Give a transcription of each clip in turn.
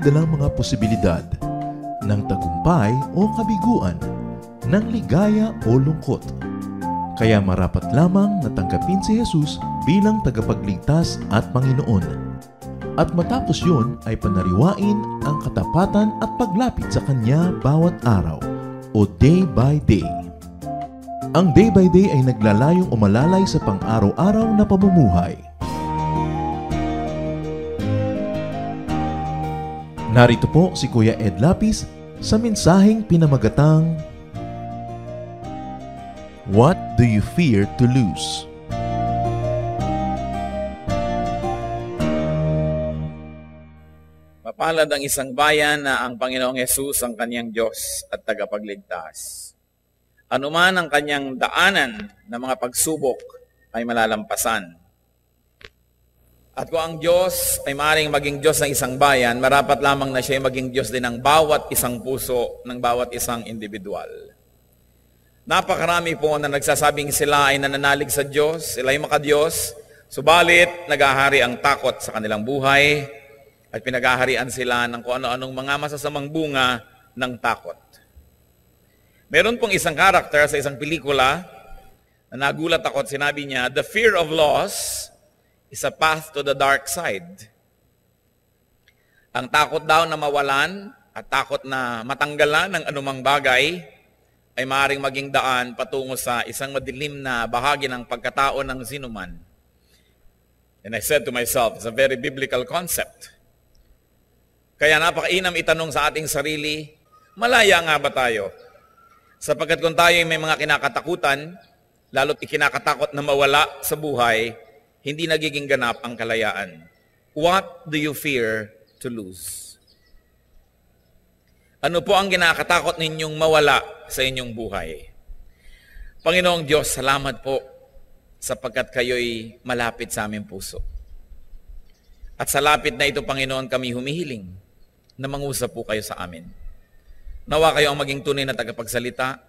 dalang mga posibilidad ng tagumpay o kabiguan, ng ligaya o lungkot. Kaya marapat lamang na tanggapin si Jesus bilang tagapagligtas at Panginoon. At matapos yun ay panariwain ang katapatan at paglapit sa Kanya bawat araw o day by day. Ang day by day ay naglalayong umalalay sa pang-araw-araw na pamumuhay. Narito po si Kuya Ed Lapis sa mensaheng pinamagatang What do you fear to lose? Mapalad ang isang bayan na ang Panginoong Hesus ang kanyang Diyos at tagapagligtas. Anuman ang kanyang daanan na mga pagsubok ay malalampasan. At kung ang Diyos ay maaaring maging Diyos ng isang bayan, marapat lamang na siya ay maging Diyos din ng bawat isang puso, ng bawat isang individual. Napakarami po na nagsasabing sila ay nananalig sa Diyos, sila ay makadiyos, subalit nagahari ang takot sa kanilang buhay at pinagaharian sila ng kung ano-anong mga masasamang bunga ng takot. Meron pong isang karakter sa isang pelikula na nagulat ako at sinabi niya, "The fear of loss is a path to the dark side." Ang takot daw na mawalan at takot na matanggalan ng anumang bagay ay maaaring maging daan patungo sa isang madilim na bahagi ng pagkatao ng sinuman. And I said to myself, it's a very biblical concept. Kaya napakainam itanong sa ating sarili, malaya nga ba tayo? Sapagkat kung tayo may mga kinakatakutan, lalo't ikinakatakot na mawala sa buhay, hindi nagiging ganap ang kalayaan. What do you fear to lose? Ano po ang kinakatakot ninyong mawala sa inyong buhay? Panginoong Diyos, salamat po sapagkat kayo'y malapit sa aming puso. At sa lapit na ito, Panginoon, kami humihiling na mangusap po kayo sa amin. Nawa kayo ang maging tunay na tagapagsalita.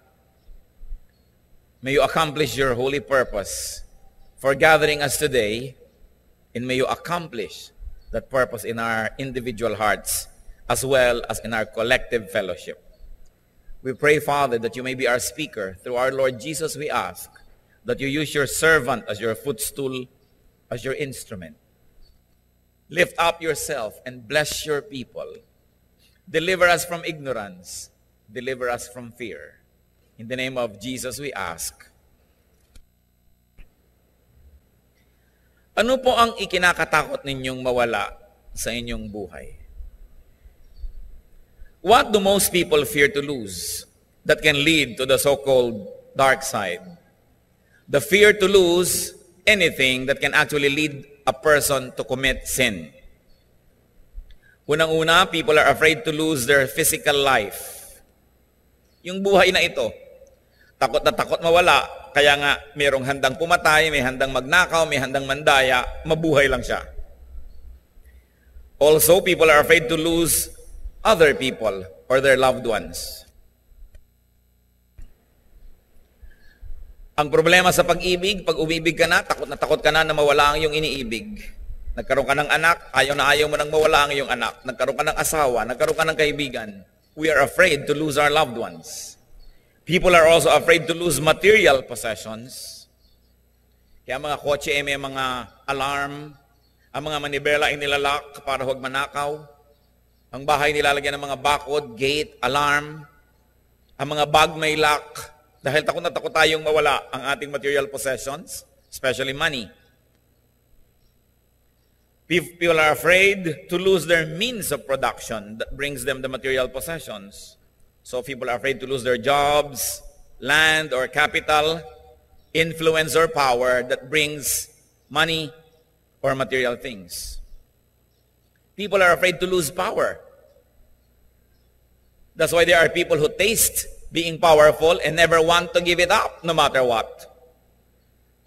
May you accomplish your holy purpose for gathering us today, and may you accomplish that purpose in our individual hearts as well as in our collective fellowship. We pray, Father, that you may be our speaker. Through our Lord Jesus, we ask that you use your servant as your footstool, as your instrument. Lift up yourself and bless your people. Deliver us from ignorance. Deliver us from fear. In the name of Jesus, we ask. Ano po ang ikinakatakot ninyong mawala sa inyong buhay? What do most people fear to lose that can lead to the so-called dark side? The fear to lose anything that can actually lead a person to commit sin. Unang-una, people are afraid to lose their physical life. Yung buhay na ito, takot na takot mawala, kaya nga mayroong handang pumatay, may handang magnakaw, may handang mandaya, mabuhay lang siya. Also, people are afraid to lose other people or their loved ones. Ang problema sa pag-ibig, pag umibig ka na takot ka na mawala ang iyong iniibig. Nagkaroon ka ng anak, ayaw na ayaw mo nang mawala ang iyong anak. Nagkaroon ka ng asawa, nagkaroon ka ng kaibigan. We are afraid to lose our loved ones. People are also afraid to lose material possessions. Kaya mga kotse may mga alarm, ang mga manibela ay nilalak para huwag manakaw. Ang bahay nilalagyan ng mga bakod, gate, alarm. Ang mga bag may lock. Dahil takot na takot tayong mawala ang ating material possessions, especially money. People are afraid to lose their means of production that brings them the material possessions. So people are afraid to lose their jobs, land or capital, influence or power that brings money or material things. People are afraid to lose power. That's why there are people who taste being powerful and never want to give it up no matter what.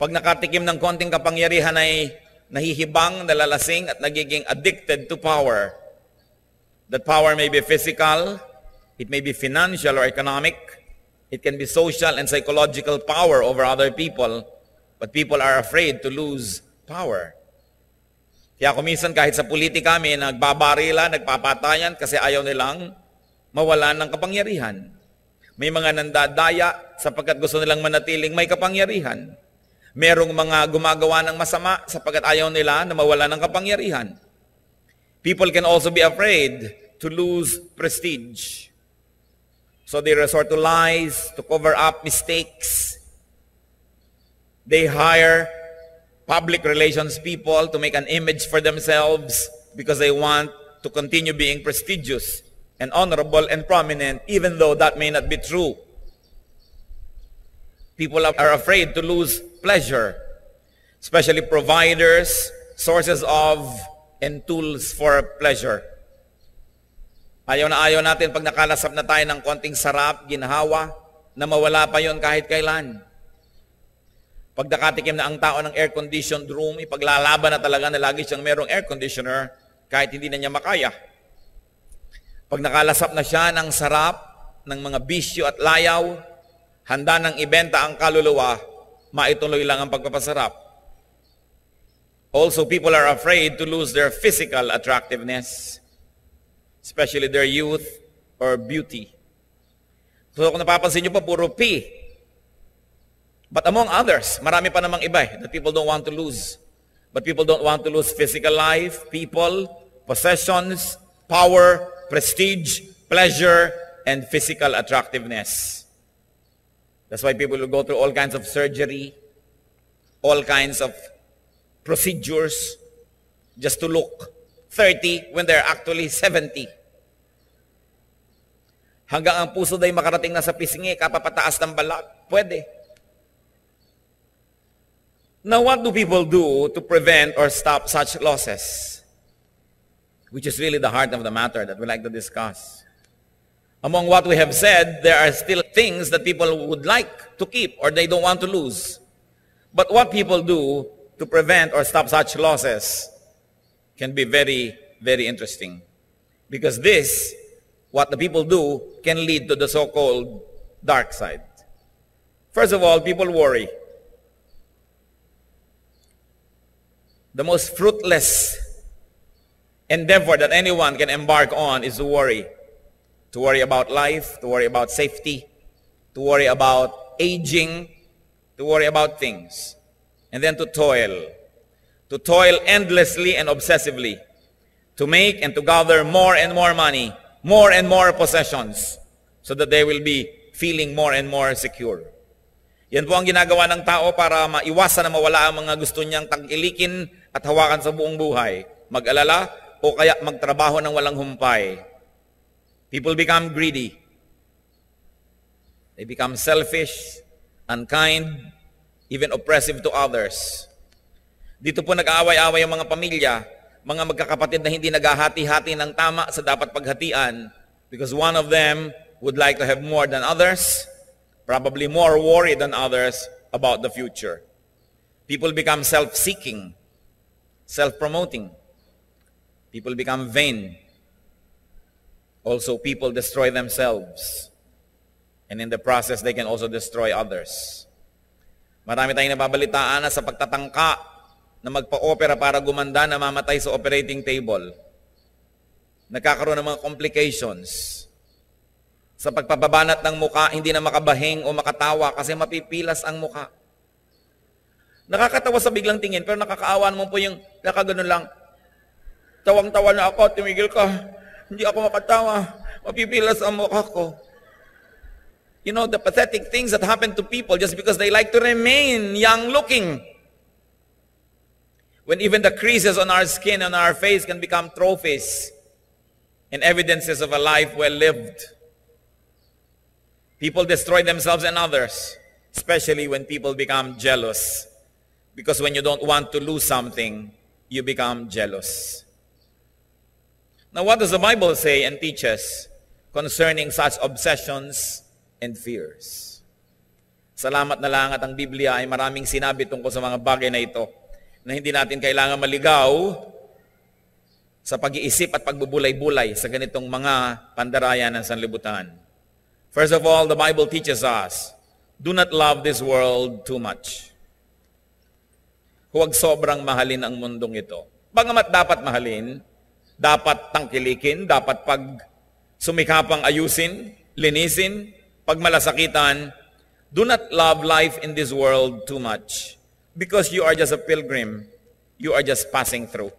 Pag nakatikim ng konting kapangyarihan ay nahihibang, nalalasing at nagiging addicted to power. That power may be physical, it may be financial or economic, it can be social and psychological power over other people, but people are afraid to lose power. Kaya kuminsan kahit sa politika may nagbabarila, nagpapatayan kasi ayaw nilang mawalan ng kapangyarihan. May mga nandadaya sapagkat gusto nilang manatiling may kapangyarihan. Merong mga gumagawa ng masama sapagkat ayaw nila na mawalan ng kapangyarihan. People can also be afraid to lose prestige. So they resort to lies, to cover up mistakes. They hire public relations people to make an image for themselves because they want to continue being prestigious and honorable and prominent, even though that may not be true. People are afraid to lose pleasure, especially providers, sources of, and tools for pleasure. Ayaw natin pag nakalasap na tayo ng konting sarap, ginhawa, na mawala pa yon kahit kailan. Pag nakatikim na ang tao ng air-conditioned room, ipaglalaban na talaga na lagi siyang merong air conditioner kahit hindi na niya makaya. Pag nakalasap na siya ng sarap, ng mga bisyo at layaw, handa nang ibenta ang kaluluwa, maituloy lang ang pagpapasarap. Also, people are afraid to lose their physical attractiveness, especially their youth or beauty. So kung napapansin niyo pa, puro P. But among others, marami pa namang iba that people don't want to lose. But people don't want to lose physical life, people, possessions, power, prestige, pleasure, and physical attractiveness. That's why people will go through all kinds of surgery, all kinds of procedures, just to look 30 when they're actually 70. Hanggang ang puso day makarating na sa pisngi, kapapataas ng balat. Pwede. Now, what do people do to prevent or stop such losses? Which is really the heart of the matter that we like to discuss. Among what we have said, there are still things that people would like to keep or they don't want to lose. But what people do to prevent or stop such losses can be very, very interesting. Because this, what the people do, can lead to the so-called dark side. First of all, people worry. The most fruitless endeavor that anyone can embark on is to worry. To worry about life, to worry about safety, to worry about aging, to worry about things. And then to toil. To toil endlessly and obsessively. To make and to gather more and more money, more and more possessions, so that they will be feeling more and more secure. Yan po ang ginagawa ng tao para maiwasan na mawala ang mga gusto niyang tangkilikin at hawakan sa buong buhay. Mag-alala o kaya magtrabaho ng walang humpay. People become greedy. They become selfish, unkind, even oppressive to others. Dito po nag-aaway-away ang mga pamilya, mga magkakapatid na hindi naghahati-hati ng tama sa dapat paghatian because one of them would like to have more than others, probably more worried than others about the future. People become self-seeking, self-promoting. People become vain. Also, people destroy themselves. And in the process, they can also destroy others. Marami tayong nababalitaan na sa pagtatangka na magpa-opera para gumanda, namamatay sa operating table. Nagkakaroon ng mga complications. Sa pagpapabanat ng muka, hindi na makabahing o makatawa kasi mapipilas ang muka. Nakakatawa sa biglang tingin, pero nakakaawa mo po yung nakaganon lang. Tawang-tawa na ako, tumigil ka. Hindi ako makatawa. Mapipilas ang mukha ko. You know, the pathetic things that happen to people just because they like to remain young-looking. When even the creases on our skin, on our face can become trophies and evidences of a life well lived. People destroy themselves and others, especially when people become jealous. Because when you don't want to lose something, you become jealous. Now, what does the Bible say and teach us concerning such obsessions and fears? Salamat na lang at ang Biblia ay maraming sinabi tungkol sa mga bagay na ito na hindi natin kailangan maligaw sa pag-iisip at pagbubulay-bulay sa ganitong mga pandarayan ng sanlibutan. First of all, the Bible teaches us, do not love this world too much. Huwag sobrang mahalin ang mundong ito. Bagamat dapat mahalin, dapat tangkilikin, dapat pag sumikapang ayusin, linisin, pag malasakitan, do not love life in this world too much because you are just a pilgrim. You are just passing through.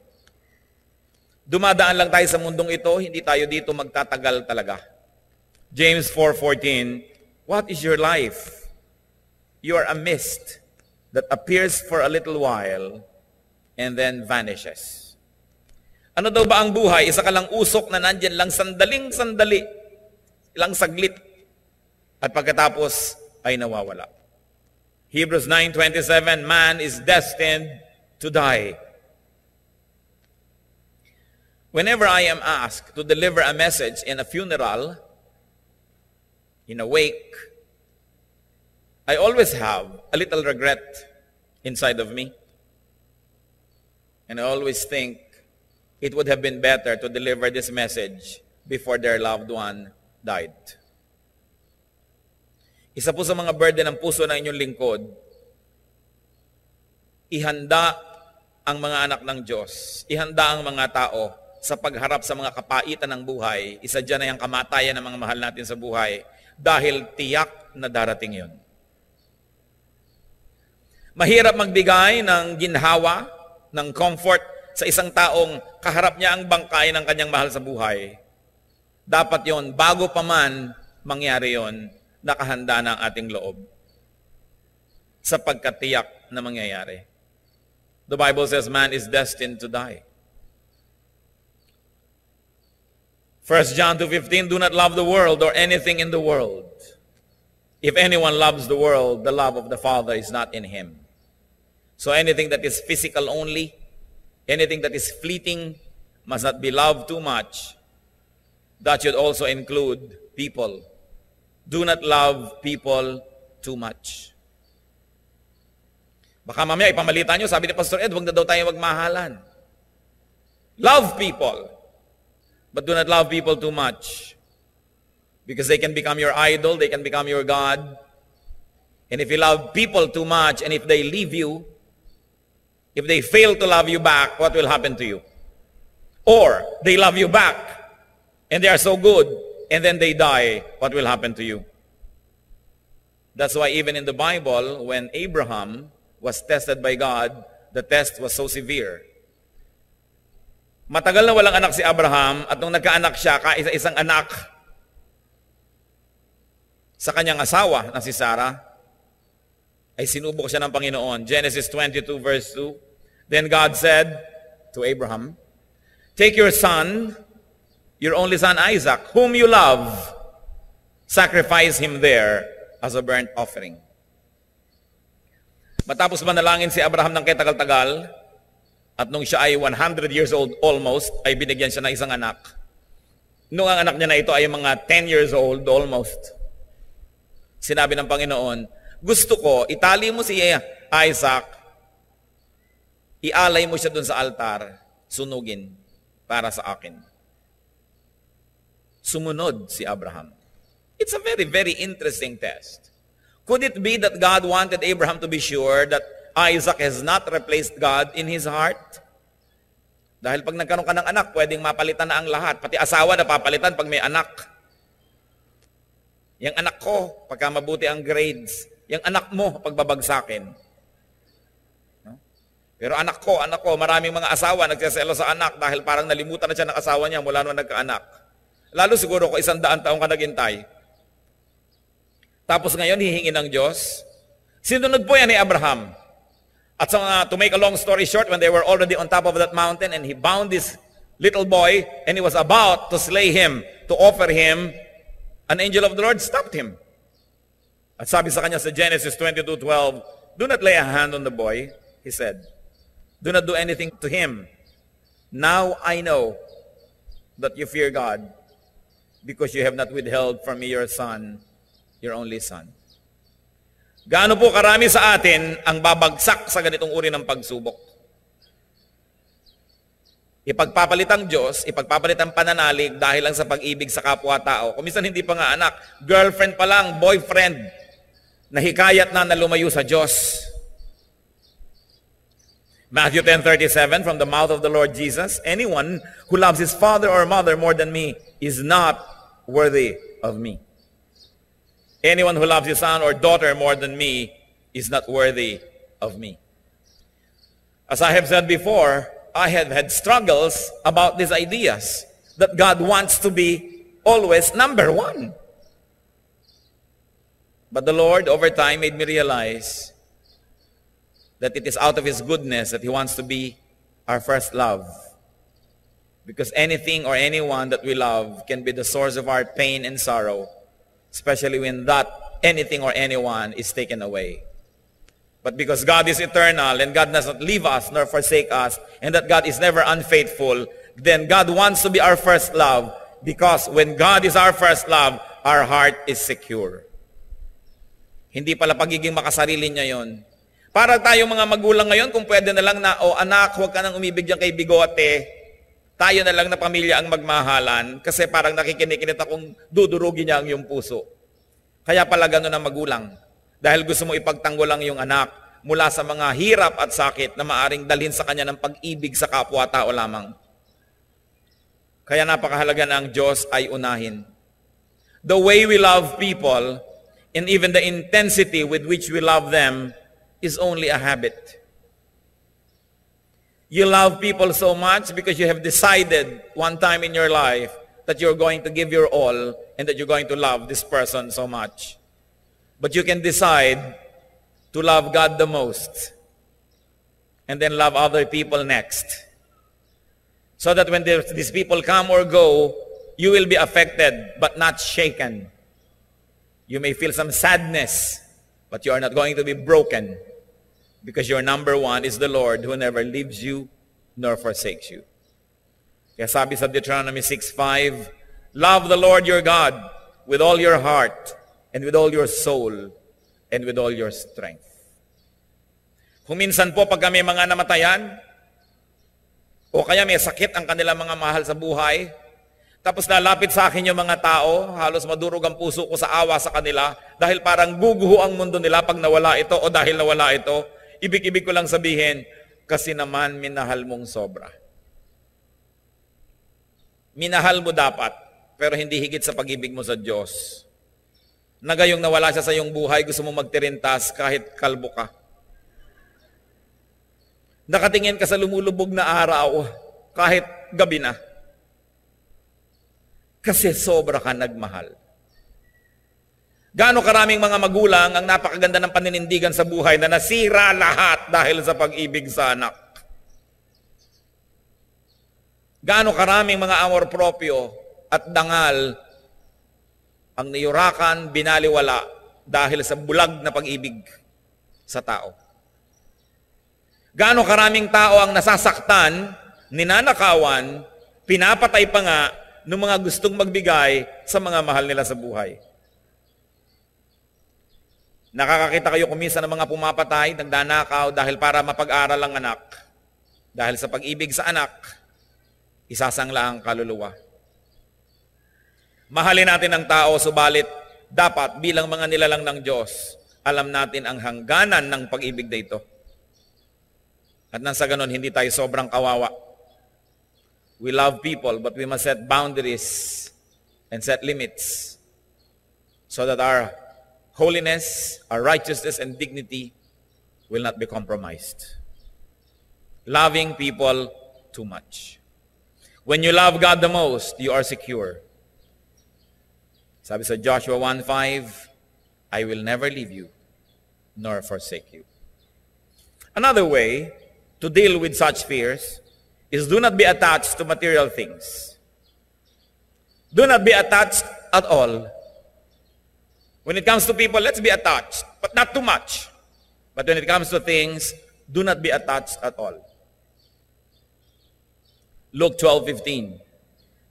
Dumadaan lang tayo sa mundong ito, hindi tayo dito magtatagal talaga. James 4:14, what is your life? You are a mist that appears for a little while and then vanishes. Ano daw ba ang buhay? Isa ka lang usok na nandyan lang sandaling-sandali, ilang saglit, at pagkatapos ay nawawala. Hebrews 9:27, man is destined to die. Whenever I am asked to deliver a message in a funeral, in a wake, I always have a little regret inside of me. And I always think it would have been better to deliver this message before their loved one died. Isa po sa mga burden ng puso ng inyong lingkod, ihanda ang mga anak ng Diyos, ihanda ang mga tao sa pagharap sa mga kapaitan ng buhay. Isa dyan ay ang kamatayan ng mga mahal natin sa buhay dahil tiyak na darating yun. Mahirap magbigay ng ginhawa, ng comfort sa isang taong kaharap niya ang bangkay ng kanyang mahal sa buhay. Dapat yon, bago pa man mangyari yon, nakahanda na ang ating loob sa pagkatiyak na mangyayari. The Bible says man is destined to die. 1 John 2:15, do not love the world or anything in the world. If anyone loves the world, the love of the Father is not in him. So anything that is physical only, anything that is fleeting, must not be loved too much. That should also include people. Do not love people too much. Baka mamaya ipamalita nyo, sabi ni Pastor Ed, huwag na daw tayo magmahalan. Love people, but do not love people too much. Because they can become your idol, they can become your God. And if you love people too much, and if they leave you, if they fail to love you back, what will happen to you? Or they love you back, and they are so good, and then they die, what will happen to you? That's why even in the Bible, when Abraham was tested by God, the test was so severe. Matagal na walang anak si Abraham, at nung nagkaanak siya, kaisa-isang anak sa kanyang asawa na si Sarah, ay sinubok siya ng Panginoon. Genesis 22 verse 2, then God said to Abraham, take your son, your only son Isaac, whom you love, sacrifice him there as a burnt offering. Matapos manalangin si Abraham ng katagal-tagal, at nung siya ay 100 years old almost, ay binigyan siya ng isang anak. Nung ang anak niya na ito ay mga 10 years old almost, sinabi ng Panginoon, gusto ko, itali mo si Isaac, ialay mo siya dun sa altar, sunugin para sa akin. Sumunod si Abraham. It's a very, very interesting test. Could it be that God wanted Abraham to be sure that Isaac has not replaced God in his heart? Dahil pag nagkaroon ka ng anak, pwedeng mapalitan na ang lahat. Pati asawa na papalitan pag may anak. Yung anak ko, pagka mabuti ang grades. Yung anak mo, pagbabagsakin. Pero anak ko, maraming mga asawa nagsaselo sa anak dahil parang nalimutan na siya ng asawa niya mula nung nagkaanak. Lalo siguro ko 100 taong ka naghintay. Tapos ngayon, hihingi ng Diyos. Sinunod po yan ni Abraham. At to make a long story short, when they were already on top of that mountain and he bound this little boy and he was about to slay him, to offer him, an angel of the Lord stopped him. At sabi sa kanya sa Genesis 22:12, do not lay a hand on the boy, he said. Do not do anything to him. Now I know that you fear God because you have not withheld from me your son, your only son. Gaano po karami sa atin ang babagsak sa ganitong uri ng pagsubok? Ipagpapalit ang Diyos, ipagpapalit ang pananalig dahil lang sa pag-ibig sa kapwa-tao. Kung minsan hindi pa nga anak, girlfriend pa lang, boyfriend, nahikayat na lumayo sa Diyos. Matthew 10:37, from the mouth of the Lord Jesus, anyone who loves his father or mother more than me is not worthy of me. Anyone who loves his son or daughter more than me is not worthy of me. As I have said before, I have had struggles about these ideas that God wants to be always number one. But the Lord, over time, made me realize that it is out of His goodness that He wants to be our first love. Because anything or anyone that we love can be the source of our pain and sorrow, especially when that anything or anyone is taken away. But because God is eternal and God does not leave us nor forsake us, and that God is never unfaithful, then God wants to be our first love, because when God is our first love, our heart is secure. Hindi pala pagiging makasarili niya yon. Para tayo mga magulang ngayon, kung pwede na lang na, anak, huwag ka nang umibig dyan kay bigote, tayo na lang na pamilya ang magmahalan, kasi parang nakikinikinit akong dudurugin niya ang iyong puso. Kaya pala gano'n ang magulang. Dahil gusto mo ipagtanggol lang yung anak mula sa mga hirap at sakit na maaring dalhin sa kanya ng pag-ibig sa kapwa-tao lamang. Kaya napakahalaga na ang Diyos ay unahin. The way we love people, and even the intensity with which we love them, is only a habit. You love people so much because you have decided one time in your life that you're going to give your all and that you're going to love this person so much. But you can decide to love God the most and then love other people next. So that when these people come or go, you will be affected but not shaken. You may feel some sadness, but you are not going to be broken, because your number one is the Lord, who never leaves you nor forsakes you. Kaya sabi sa Deuteronomy 6:5, love the Lord your God with all your heart and with all your soul and with all your strength. Kung minsan po pag kami mga namatayan, o kaya may sakit ang kanilang mga mahal sa buhay, tapos lalapit sa akin yung mga tao, halos madurog ang puso ko sa awa sa kanila, dahil parang guguho ang mundo nila pag nawala ito o dahil nawala ito. Ibig-ibig ko lang sabihin, kasi naman minahal mong sobra. Minahal mo dapat, pero hindi higit sa pag-ibig mo sa Diyos. Na gayong nawala siya sa iyong buhay, gusto mo magtirintas kahit kalbo ka. Nakatingin ka sa lumulubog na araw, kahit gabi na. Kasi sobra ka nagmahal. Gaano karaming mga magulang ang napakaganda ng paninindigan sa buhay na nasira lahat dahil sa pag-ibig sa anak. Gaano karaming mga amor proprio at dangal ang niyurakan, binaliwala dahil sa bulag na pag-ibig sa tao. Gaano karaming tao ang nasasaktan, ninanakawan, pinapatay pa nga ng mga gustong magbigay sa mga mahal nila sa buhay. Nakakakita kayo kumisa ng mga pumapatay, nagdanakaw dahil para mapag-aral ang anak. Dahil sa pag-ibig sa anak, isasangla ang kaluluwa. Mahalin natin ang tao, subalit dapat bilang mga nilalang ng Diyos, alam natin ang hangganan ng pag-ibig na ito. At nang sa ganon, hindi tayo sobrang kawawa. We love people, but we must set boundaries and set limits so that our holiness, our righteousness, and dignity will not be compromised. Loving people too much. When you love God the most, you are secure. Sabi sa Joshua 1:5, I will never leave you nor forsake you. Another way to deal with such fears is do not be attached to material things. Do not be attached at all. When it comes to people, let's be attached, but not too much. But when it comes to things, do not be attached at all. Luke 12:15.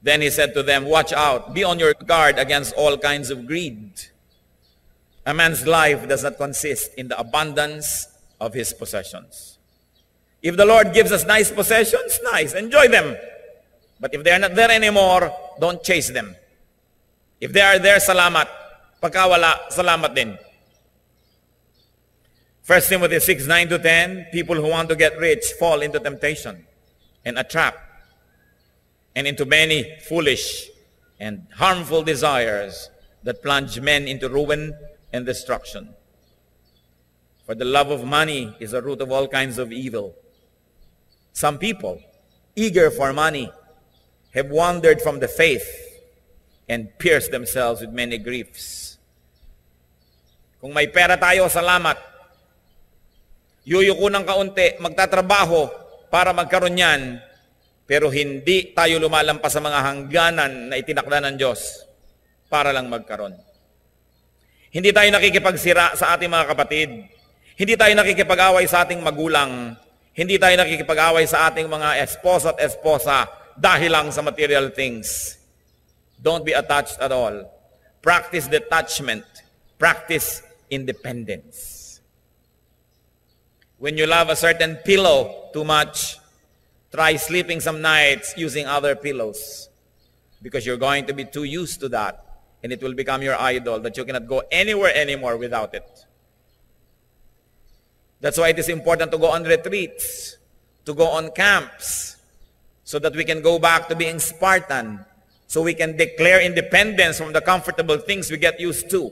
Then he said to them, watch out, be on your guard against all kinds of greed. A man's life does not consist in the abundance of his possessions. If the Lord gives us nice possessions, nice, enjoy them. But if they are not there anymore, don't chase them. If they are there, salamat. Pagka wala, salamat din. 1 Timothy 6:9-10, people who want to get rich fall into temptation and a trap and into many foolish and harmful desires that plunge men into ruin and destruction. For the love of money is the root of all kinds of evil. Some people, eager for money, have wandered from the faith and pierced themselves with many griefs. Kung may pera tayo, salamat. Yuyuko ng kaunti, magtatrabaho para magkaroon yan, pero hindi tayo lumalampas sa mga hangganan na itinakda ng Diyos para lang magkaroon. Hindi tayo nakikipagsira sa ating mga kapatid. Hindi tayo nakikipag-away sa ating magulang. Hindi tayo nakikipag-away sa ating mga esposo at esposa dahil lang sa material things. Don't be attached at all. Practice detachment. Practice independence. When you love a certain pillow too much, try sleeping some nights using other pillows, because you're going to be too used to that, and it will become your idol that you cannot go anywhere anymore without it. That's why it is important to go on retreats, to go on camps, so that we can go back to being Spartan, so we can declare independence from the comfortable things we get used to.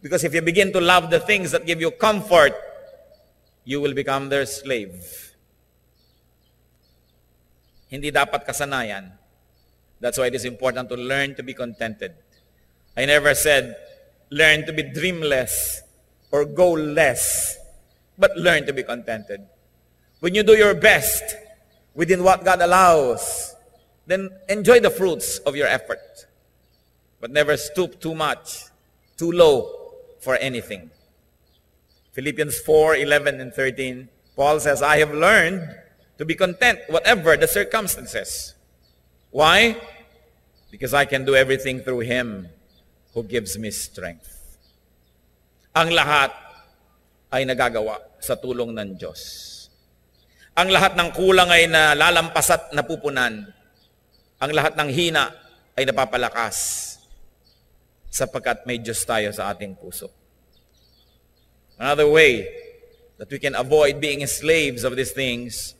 Because if you begin to love the things that give you comfort, you will become their slave. Hindi dapat kasanayan. That's why it is important to learn to be contented. I never said, learn to be dreamless or goalless, but learn to be contented. When you do your best within what God allows, then enjoy the fruits of your effort. But never stoop too much, too low for anything. Philippians 4:11 and 13, Paul says, I have learned to be content whatever the circumstances. Why? Because I can do everything through Him who gives me strength. Ang lahat ay nagagawa sa tulong ng Diyos. Ang lahat ng kulang ay nalalampas at napupunan. Ang lahat ng hina ay napapalakas sapagkat may Diyos tayo sa ating puso. Another way that we can avoid being slaves of these things,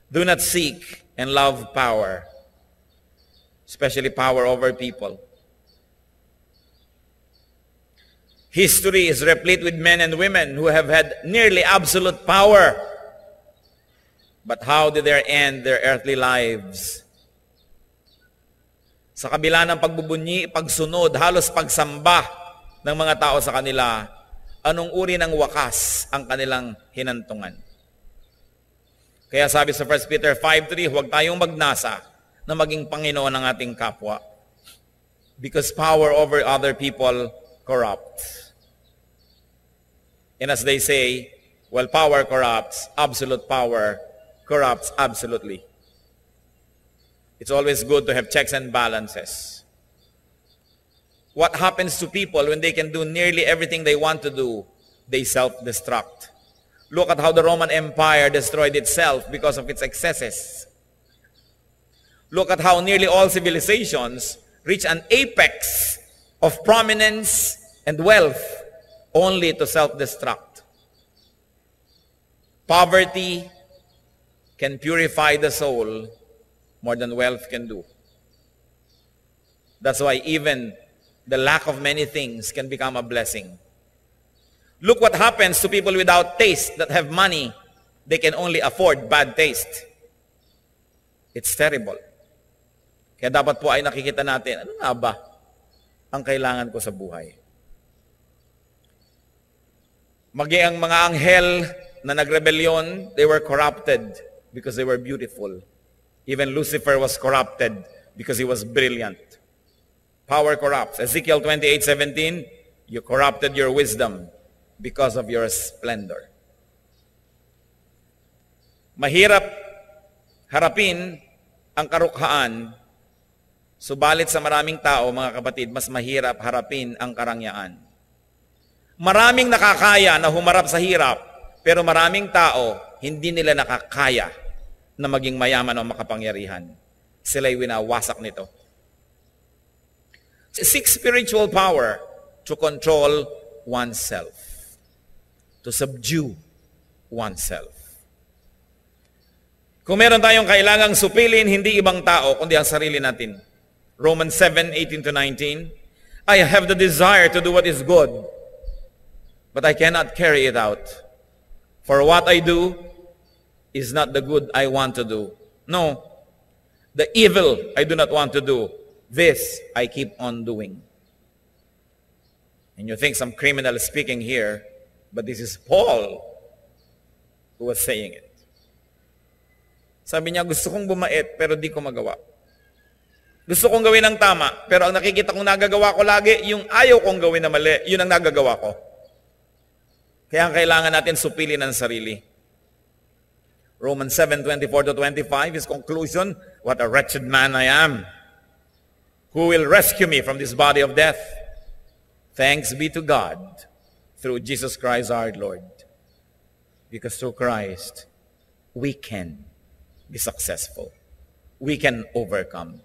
do not seek and love power, especially power over people. History is replete with men and women who have had nearly absolute power. But how did they end their earthly lives? Sa kabila ng pagbubunyi, pagsunod, halos pagsamba ng mga tao sa kanila, anong uri ng wakas ang kanilang hinantungan? Kaya sabi sa 1 Peter 5:3, huwag tayong magnasa na maging Panginoon ng ating kapwa. Because power over other people corrupts. And as they say, well, power corrupts, absolute power corrupts absolutely. It's always good to have checks and balances. What happens to people when they can do nearly everything they want to do? They self-destruct. Look at how the Roman Empire destroyed itself because of its excesses. Look at how nearly all civilizations reach an apex of prominence and wealth only to self-destruct. Poverty can purify the soul more than wealth can do. That's why even the lack of many things can become a blessing. Look what happens to people without taste that have money. They can only afford bad taste. It's terrible. Kaya dapat po ay nakikita natin, ano nga ba ang kailangan ko sa buhay? Ang mga anghel na nagrebelyon, they were corrupted because they were beautiful. Even Lucifer was corrupted because he was brilliant. Power corrupts. Ezekiel 28:17, you corrupted your wisdom because of your splendor. Mahirap harapin ang karukhaan, subalit sa maraming tao, mga kapatid, mas mahirap harapin ang karangyaan. Maraming nakakaya na humarap sa hirap, pero maraming tao, hindi nila nakakaya na maging mayaman o makapangyarihan. Sila'y winawasak nito. Seek spiritual power to control oneself. to subdue oneself. Kung meron tayong kailangang supilin, hindi ibang tao, kundi ang sarili natin. Romans 7:18-19, I have the desire to do what is good, but I cannot carry it out. For what I do is not the good I want to do. No, the evil I do not want to do, this I keep on doing. And you think some criminal is speaking here, but this is Paul who was saying it. Sabi niya, gusto kong bumait, pero di ko magawa. Gusto kong gawin ang tama, pero ang nakikita kong nagagawa ko lagi, yung ayaw kong gawin na mali, yun ang nagagawa ko. Kaya ang kailangan natin supilin ang sarili. Romans 7:24-25, his conclusion, what a wretched man I am. Who will rescue me from this body of death? Thanks be to God through Jesus Christ our Lord. Because through Christ, we can be successful. We can overcome.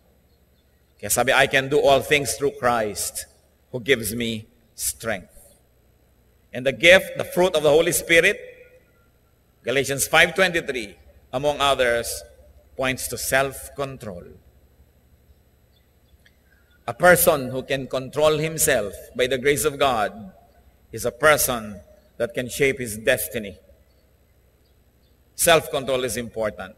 Kaya sabi, I can do all things through Christ who gives me strength. And the gift, the fruit of the Holy Spirit, Galatians 5:23, among others, points to self-control. A person who can control himself by the grace of God is a person that can shape his destiny. Self-control is important.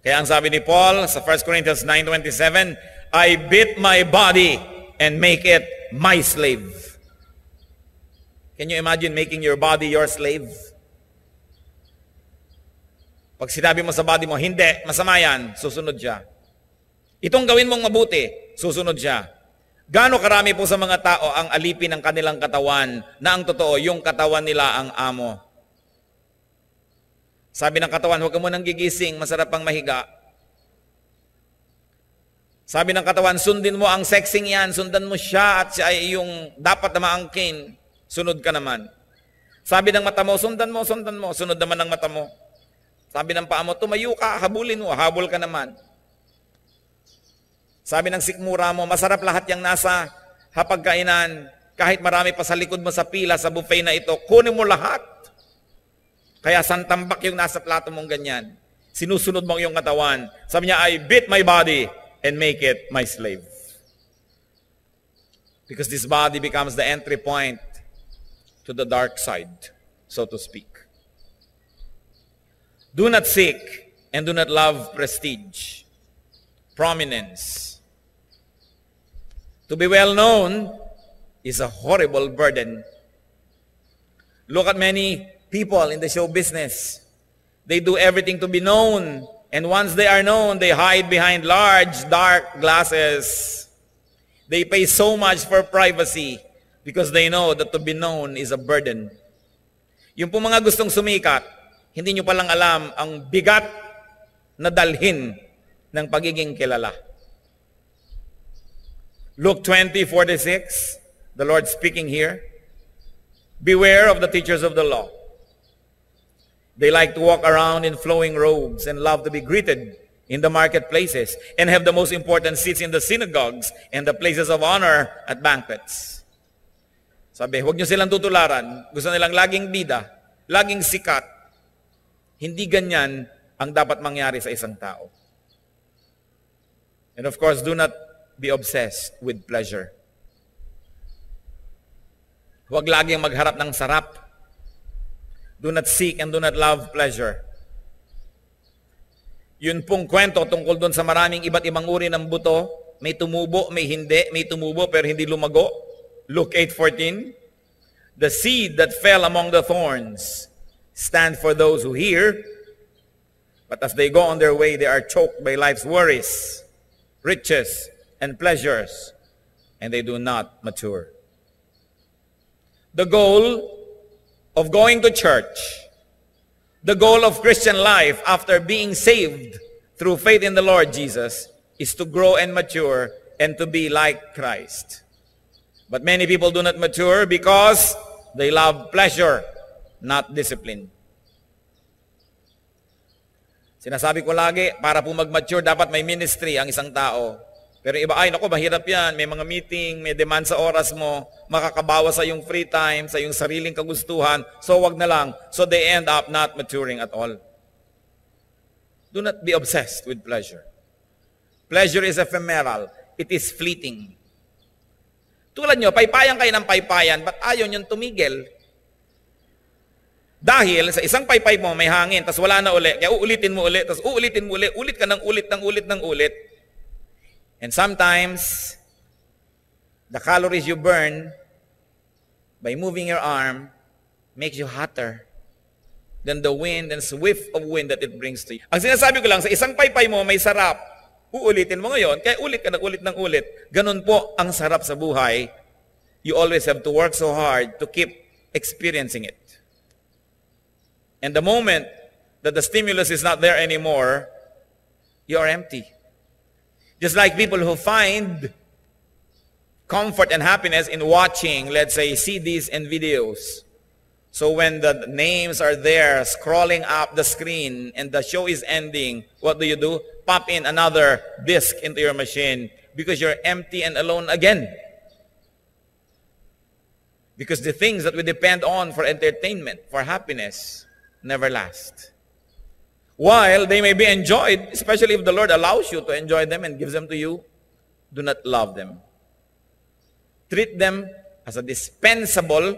Kaya ang sabi ni Paul sa 1 Corinthians 9:27, I beat my body and make it my slave. Can you imagine making your body your slave? Pag sinabi mo sa body mo, hindi, masama yan, susunod siya. Itong gawin mong mabuti, susunod siya. Gaano karami po sa mga tao ang alipin ng kanilang katawan na ang totoo, yung katawan nila ang amo. Sabi ng katawan, huwag ka munang gigising, masarap pang mahiga. Sabi ng katawan, sundin mo ang sexing yan, sundan mo siya at siya ay yung dapat na maangkin, sunod ka naman. Sabi ng mata mo, sundan mo, sunod naman ng mata mo. Sabi ng paa mo, tumayo ka, habulin mo, habol ka naman. Sabi ng sikmura mo, masarap lahat yung nasa hapagkainan, kahit marami pa sa likod mo sa pila sa buffet na ito, kunin mo lahat. Kaya santambak yung nasa plato mong ganyan. Sinusunod mo yung katawan. Sabi niya, I beat my body and make it my slave. Because this body becomes the entry point to the dark side, so to speak. Do not seek and do not love prestige, prominence. To be well known is a horrible burden. Look at many people in the show business. They do everything to be known. And once they are known, they hide behind large, dark glasses. They pay so much for privacy because they know that to be known is a burden. Yung po mga gustong sumikat, hindi nyo palang alam ang bigat na dalhin ng pagiging kilala. Luke 20:46, the Lord speaking here, beware of the teachers of the law. They like to walk around in flowing robes and love to be greeted in the marketplaces and have the most important seats in the synagogues and the places of honor at banquets. Sabi, huwag nyo silang tutularan. Gusto nilang laging bida, laging sikat. Hindi ganyan ang dapat mangyari sa isang tao. And of course, do not be obsessed with pleasure. Huwag laging magharap ng sarap. Do not seek and do not love pleasure. Yun pong kwento tungkol doon sa maraming iba't ibang uri ng buto. May tumubo, may hindi. May tumubo pero hindi lumago. Luke 8:14. The seed that fell among the thorns stand for those who hear, but as they go on their way, they are choked by life's worries, riches, and pleasures, and they do not mature. The goal of going to church, the goal of Christian life after being saved through faith in the Lord Jesus is to grow and mature and to be like Christ. But many people do not mature because they love pleasure, not discipline. Sinasabi ko lagi, para po mag-mature, dapat may ministry ang isang tao. Pero iba, ay, naku, mahirap yan. May mga meeting, may demand sa oras mo, makakabawas sa yung free time, sa yung sariling kagustuhan, so wag na lang. So they end up not maturing at all. Do not be obsessed with pleasure. Pleasure is ephemeral. It is fleeting. Tulad nyo, paypayan kayo ng paypayan, ba't ayaw nyo tumigil? Dahil sa isang paypay mo, may hangin, tas wala na uli, kaya uulitin mo uli, tas uulitin mo uli, ulit ka ng ulit, ng ulit, ng ulit. And sometimes, the calories you burn by moving your arm makes you hotter than the wind and swift of wind that it brings to you. Ang sinasabi ko lang, sa isang paypay mo may sarap, uulitin mo ngayon, kaya ulit ka ng ulit ng ulit. Ganun po ang sarap sa buhay. You always have to work so hard to keep experiencing it. And the moment that the stimulus is not there anymore, you are empty. Just like people who find comfort and happiness in watching, let's say, CDs and videos. So when the names are there, scrolling up the screen, and the show is ending, what do? Pop in another disc into your machine because you're empty and alone again. Because the things that we depend on for entertainment, for happiness, never last. While they may be enjoyed, especially if the Lord allows you to enjoy them and gives them to you, do not love them. Treat them as a dispensable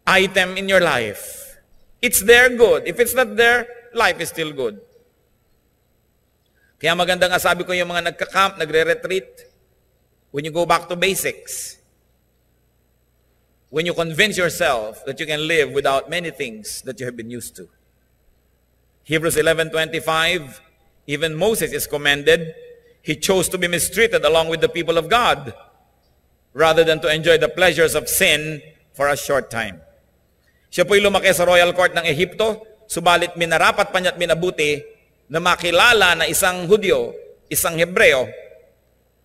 item in your life. It's there, good. If it's not there, life is still good. Kaya maganda nga sabi ko yung mga nagka-camp, nagre-retreat, when you go back to basics, when you convince yourself that you can live without many things that you have been used to. Hebrews 11:25, even Moses is commended. He chose to be mistreated along with the people of God rather than to enjoy the pleasures of sin for a short time. Siya po'y lumaki sa royal court ng Ehipto, subalit minarapat pa niya at minabuti na makilala na isang Hudyo, isang Hebreo,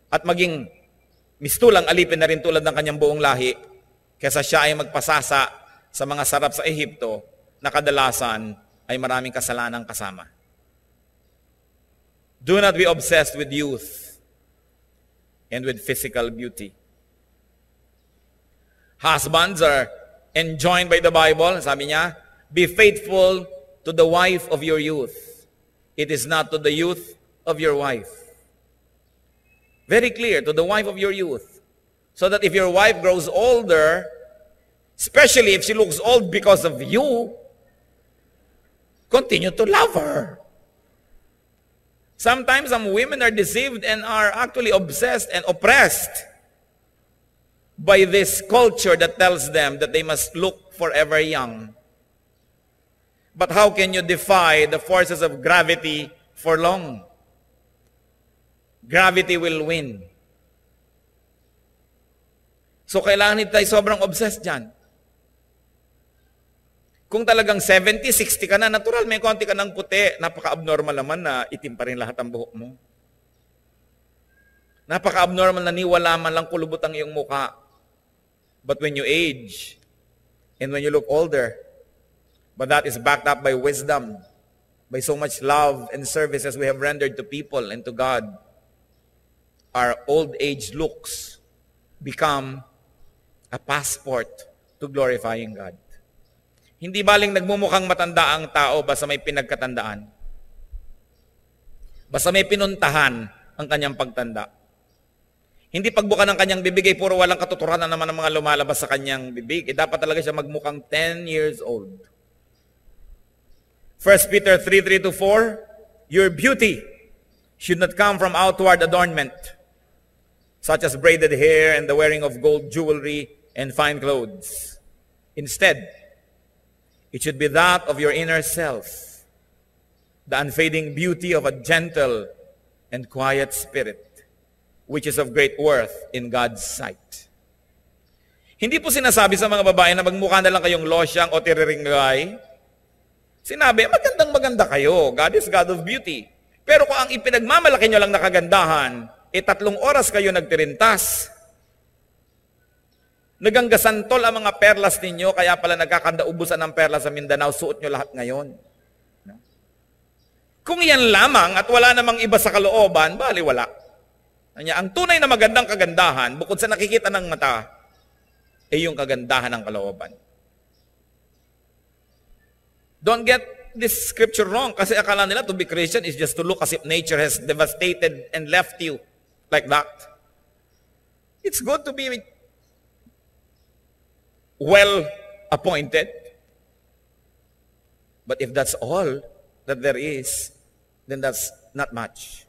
at maging mistulang alipin na rin tulad ng kanyang buong lahi, kaysa siya ay magpasasa sa mga sarap sa Ehipto na kadalasan ay maraming kasalanang kasama. Do not be obsessed with youth and with physical beauty. Husbands are enjoined by the Bible. Sabi niya, be faithful to the wife of your youth. It is not to the youth of your wife. Very clear, to the wife of your youth. So that if your wife grows older, especially if she looks old because of you, continue to love her. Sometimes some women are deceived and are actually obsessed and oppressed by this culture that tells them that they must look forever young. But how can you defy the forces of gravity for long? Gravity will win. So kailangan hindi tayo sobrang obsessed dyan. Kung talagang 70, 60 ka na, natural, may konti ka ng puti, napaka-abnormal naman na itim pa rin lahat ang buhok mo. Napaka-abnormal na niwala man lang kulubot ang iyong mukha. But when you age, and when you look older, but that is backed up by wisdom, by so much love and services we have rendered to people and to God, our old age looks become a passport to glorifying God. Hindi baling nagmumukhang matanda ang tao basta may pinagkatandaan. Basta may pinuntahan ang kanyang pagtanda. Hindi pagbuka ng kanyang bibig ay puro walang katuturan na naman ang mga lumalabas sa kanyang bibig. Dapat talaga siya magmukhang 10 years old. 1 Peter 3:3-4, your beauty should not come from outward adornment, such as braided hair and the wearing of gold jewelry and fine clothes. Instead, it should be that of your inner self, the unfading beauty of a gentle and quiet spirit, which is of great worth in God's sight. Hindi po sinasabi sa mga babae na magmukha na lang kayong losyang o tiriringgay. Sinabi, magandang-maganda kayo. God is God of beauty. Pero kung ang ipinagmamalaki nyo lang na kagandahan, 3 oras kayo nagtirintas. Naganggasantol ang mga perlas ninyo, kaya pala nagkakandaubusan ng perlas sa Mindanao, suot nyo lahat ngayon. Kung yan lamang at wala namang iba sa kalooban, baliwala. Ang tunay na magandang kagandahan, bukod sa nakikita ng mata, ay yung kagandahan ng kalooban. Don't get this scripture wrong, kasi akala nila to be Christian is just to look as if nature has devastated and left you like that. It's good to be well appointed. But if that's all that there is, then that's not much.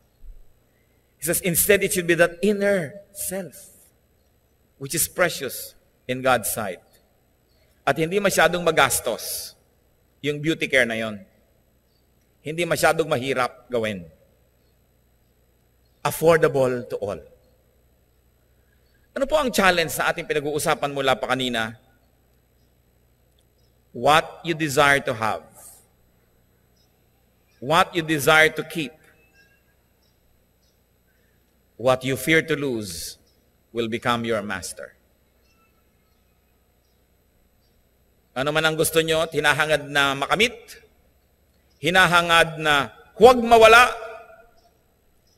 He says, instead it should be that inner self, which is precious in God's sight. At hindi masyadong magastos yung beauty care na yon. Hindi masyadong mahirap gawin. Affordable to all. Ano po ang challenge na ating pinag-uusapan mula pa kanina? What you desire to have. What you desire to keep. What you fear to lose will become your master. Ano man ang gusto nyo, hinahangad na makamit, hinahangad na huwag mawala,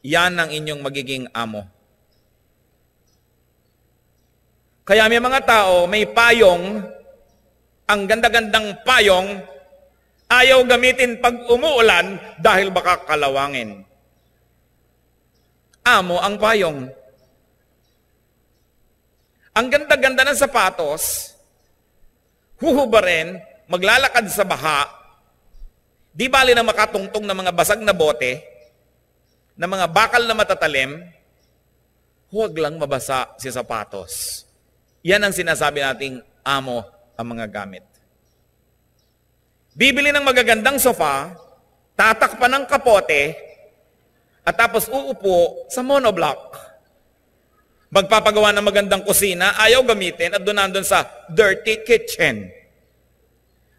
yan ang inyong magiging amo. Kaya may mga tao, may payong, ang ganda-gandang payong, ayaw gamitin pag umuulan dahil baka kalawangin. Amo ang payong. Ang ganda-ganda ng sapatos, huhubarin, maglalakad sa baha, di bali na makatungtong ng mga basag na bote, na mga bakal na matatalim, huwag lang mabasa si sapatos. Yan ang sinasabi nating amo ang mga gamit. Bibili ng magagandang sofa, tatakpan ng kapote, at tapos uupo sa monoblock. Magpapagawa ng magandang kusina, ayaw gamitin at doon sa dirty kitchen.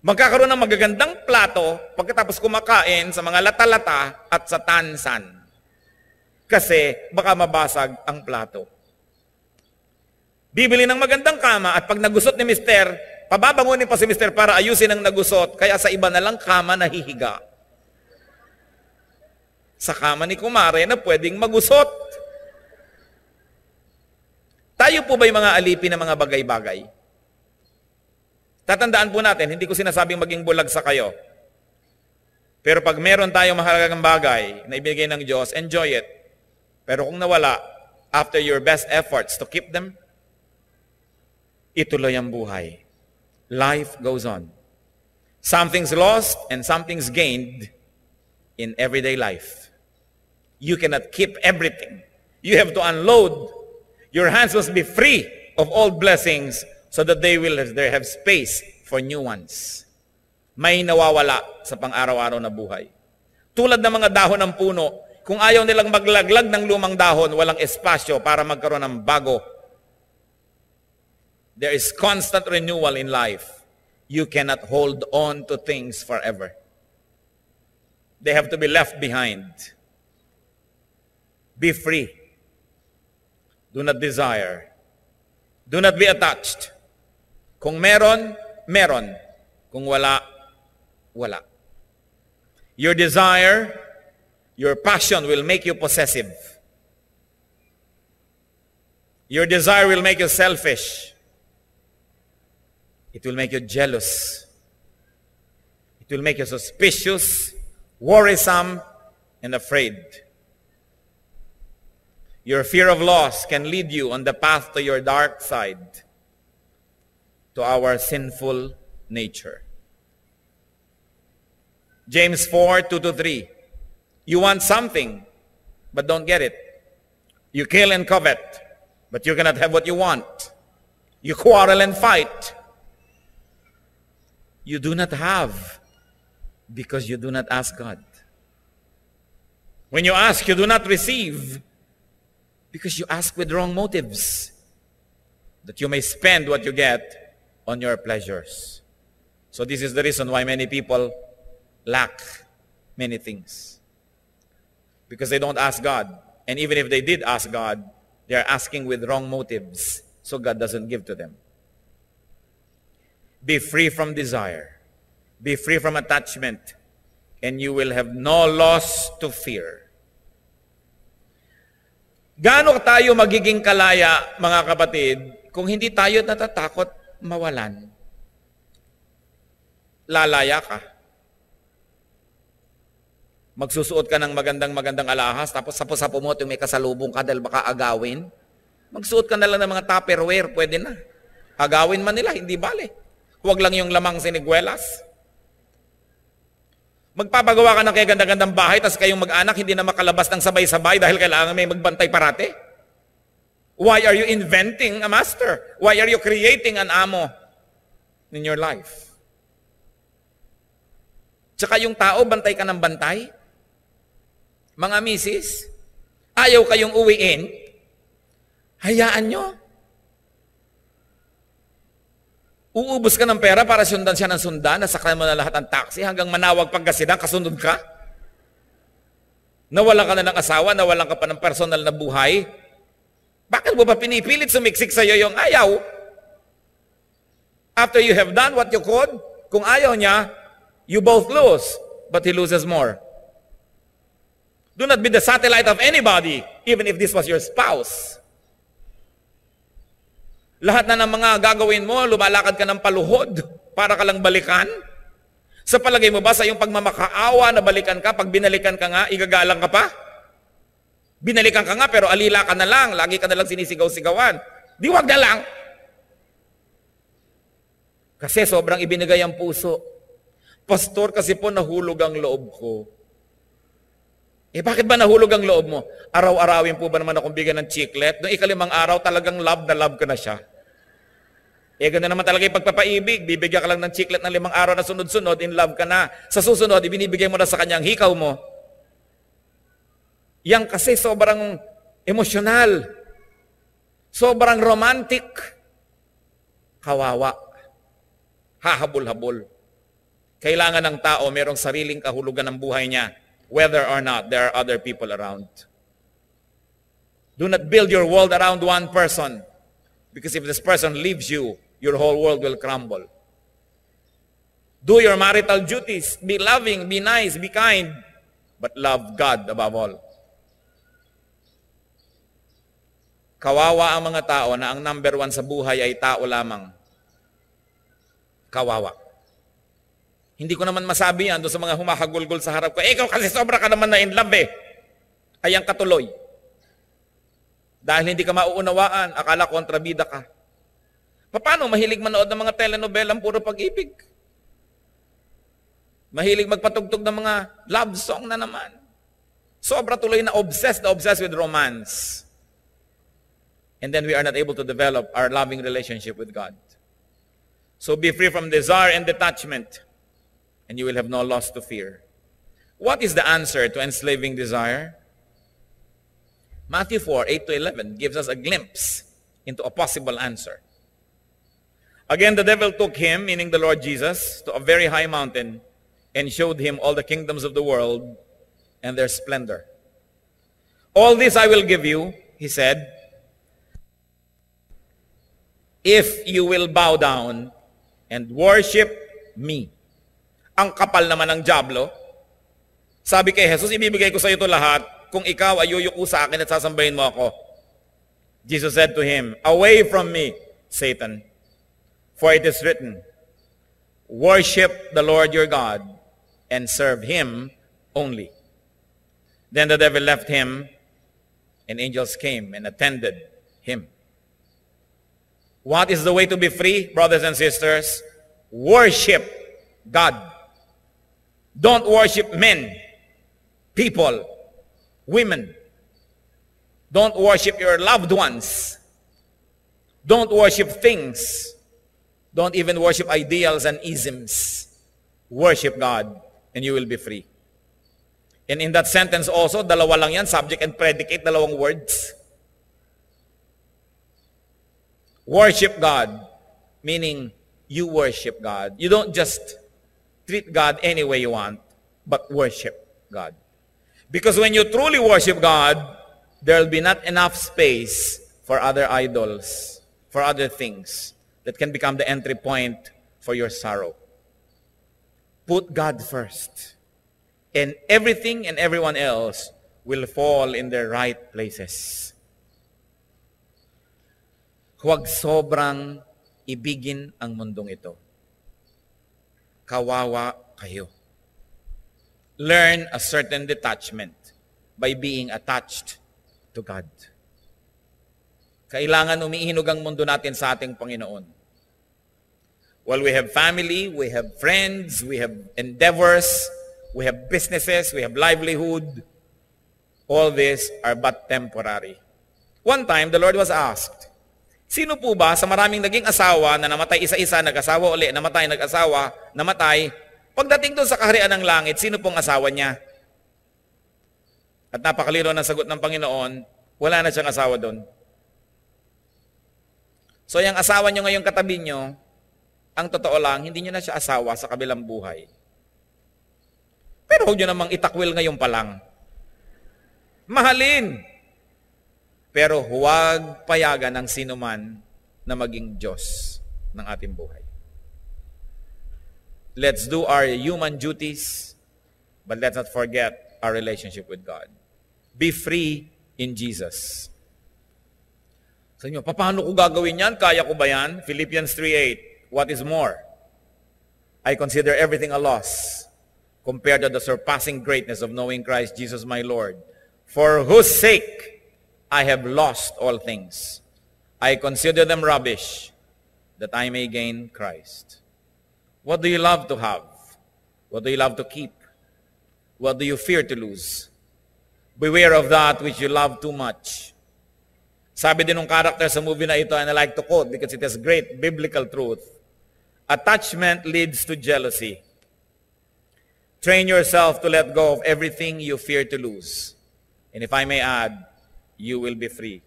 Magkakaroon ng magagandang plato pagkatapos kumakain sa mga lata-lata at sa tansan. Kasi baka mabasag ang plato. Bibili ng magandang kama at pag nagusot ni mister, pababangunin pa si mister para ayusin ang nagusot, kaya sa iba na lang kama nahihiga. Sa kama ni kumare na pwedeng magusot. Tayo po ba yung mga alipin ng mga bagay-bagay? Tatandaan po natin, hindi ko sinasabing maging bulag sa kayo. Pero pag meron tayong mahalagang bagay na ibigay ng Diyos, enjoy it. Pero kung nawala, after your best efforts to keep them, ituloy ang buhay. Life goes on. Something's lost and something's gained in everyday life. You cannot keep everything. You have to unload. Your hands must be free of old blessings so that they have space for new ones. May nawawala sa pang-araw-araw na buhay. Tulad ng mga dahon ng puno, kung ayaw nilang maglaglag ng lumang dahon, walang espasyo para magkaroon ng bago. There is constant renewal in life. You cannot hold on to things forever. They have to be left behind. Be free. Do not desire. Do not be attached. Kung meron, meron. Kung wala, wala. Your desire, your passion will make you possessive. Your desire will make you selfish. It will make you jealous. It will make you suspicious, worrisome, and afraid. Your fear of loss can lead you on the path to your dark side, to our sinful nature. James 4:2-3. You want something, but don't get it. You kill and covet, but you cannot have what you want. You quarrel and fight. You do not have because you do not ask God. When you ask, you do not receive because you ask with wrong motives, that you may spend what you get on your pleasures. So this is the reason why many people lack many things. Because they don't ask God. And even if they did ask God, they are asking with wrong motives, so God doesn't give to them. Be free from desire. Be free from attachment. and you will have no loss to fear. Gaano tayo magiging kalaya, mga kapatid, kung hindi tayo natatakot mawalan? Lalaya ka. Magsusuot ka ng magandang alahas, tapos sapo-sapo mo at may kasalubong ka dahil baka agawin. Magsuot ka na lang ng mga Tupperware, pwede na. Agawin man nila, hindi bale. Huwag lang yung lamang siniguelas. Magpapagawa ka ng kaya ganda-gandang bahay, tapos kayong mag-anak hindi na makalabas ng sabay-sabay dahil kailangan may magbantay parate. Why are you inventing a master? Why are you creating an amo in your life? Tsaka yung tao, bantay ka ng bantay. Mga misis, ayaw kayong uwiin, hayaan nyo. Uubos ka ng pera para sundan siya ng sundan, nasakyan mo na lahat ng taxi hanggang Manawag Pangasinan, kasunod ka. Nawalan ka na ng asawa, nawalan ka pa ng personal na buhay. Bakit mo ba pinipilit sumiksik sa'yo yung ayaw? After you have done what you could, kung ayaw niya, you both lose, but he loses more. Do not be the satellite of anybody, even if this was your spouse. Lahat na ng mga gagawin mo, lumalakad ka ng paluhod para ka lang balikan. Sa palagay mo ba sa iyong pagmamakaawa na balikan ka, pag binalikan ka nga, igagalang ka pa? Binalikan ka nga pero alila ka na lang, lagi ka na lang sinisigaw-sigawan. Di wag na lang. Kasi sobrang ibinigay ang puso. Pastor, kasi po nahulog ang loob ko. Bakit ba nahulog ang loob mo? Araw-arawin po ba naman akong bigyan ng chiclet? Noong ikalimang araw, talagang love na love ka na siya. Ganda naman talaga yung pagpapaibig. Bibigyan ka lang ng chiclet ng 5 araw na sunod-sunod, in love ka na. Sa susunod, ibinibigay mo na sa kanyang hikaw mo. Yan kasi sobrang emosyonal. Sobrang romantic. Kawawa. Hahabol-habol. Kailangan ng tao merong sariling kahulugan ng buhay niya, whether or not there are other people around. Do not build your world around one person, because if this person leaves you, your whole world will crumble. Do your marital duties. Be loving, be nice, be kind, but love God above all. Kawawa ang mga tao na ang number 1 sa buhay ay tao lamang. Kawawa. Hindi ko naman masabi yan doon sa mga humahagulgol sa harap ko. Ikaw kasi sobra ka naman na in love eh. Ayang katuloy. Dahil hindi ka mauunawaan, akala kontrabida ka. Paano mahilig manood ng mga telenovelang puro pag-ibig? Mahilig magpatugtog ng mga love song na naman. Sobra tuloy na obsessed with romance. And then we are not able to develop our loving relationship with God. So be free from desire and detachment, and you will have no loss to fear. What is the answer to enslaving desire? Matthew 4:8-11 gives us a glimpse into a possible answer. Again, the devil took him, meaning the Lord Jesus, to a very high mountain and showed him all the kingdoms of the world and their splendor. All this I will give you, he said, if you will bow down and worship me. Ang kapal naman ng dyablo. Sabi kay Jesus, ibibigay ko sa iyo ito lahat kung ikaw ay yuyuko sa akin at sasambahin mo ako. Jesus said to him, away from me, Satan. For it is written, worship the Lord your God and serve him only. Then the devil left him, and angels came and attended him. What is the way to be free, brothers and sisters? Worship God. Don't worship men, people, women. Don't worship your loved ones. Don't worship things. Don't even worship ideals and isms. Worship God, and you will be free. And in that sentence also, dalawa lang yan, subject and predicate, dalawang words. Worship God, meaning you worship God. You don't just treat God any way you want, but worship God. Because when you truly worship God, there will be not enough space for other idols, for other things that can become the entry point for your sorrow. Put God first. and everything and everyone else will fall in their right places. Huwag sobrang ibigin ang mundong ito. Kawawa kayo. Learn a certain detachment by being attached to God. Kailangan umiihinog ang mundo natin sa ating Panginoon. Well, we have family, we have friends, we have endeavors, we have businesses, we have livelihood. All these are but temporary. One time, the Lord was asked, sino po ba sa maraming naging asawa na namatay isa-isa, nag-asawa uli, namatay, nag-asawa, namatay, pagdating doon sa kaharian ng langit, sino pong asawa niya? At napakalino ng sagot ng Panginoon, wala na siyang asawa doon. So yung asawa nyo ngayong katabi nyo, ang totoo lang, hindi nyo na siya asawa sa kabilang buhay. Pero huwag nyo namang itakwil ngayon pa lang. Mahalin. Pero huwag payagan ng sinuman na maging Diyos ng ating buhay. Let's do our human duties, but let's not forget our relationship with God. Be free in Jesus. Sa inyo, paano ko gagawin yan? Kaya ko ba yan? Philippians 3:8. What is more? I consider everything a loss compared to the surpassing greatness of knowing Christ Jesus my Lord, for whose sake I have lost all things. I consider them rubbish, that I may gain Christ. What do you love to have? What do you love to keep? What do you fear to lose? Beware of that which you love too much. Sabi din ng character sa movie na ito, and I like to quote because it has great biblical truth. Attachment leads to jealousy. Train yourself to let go of everything you fear to lose. And if I may add, you will be free.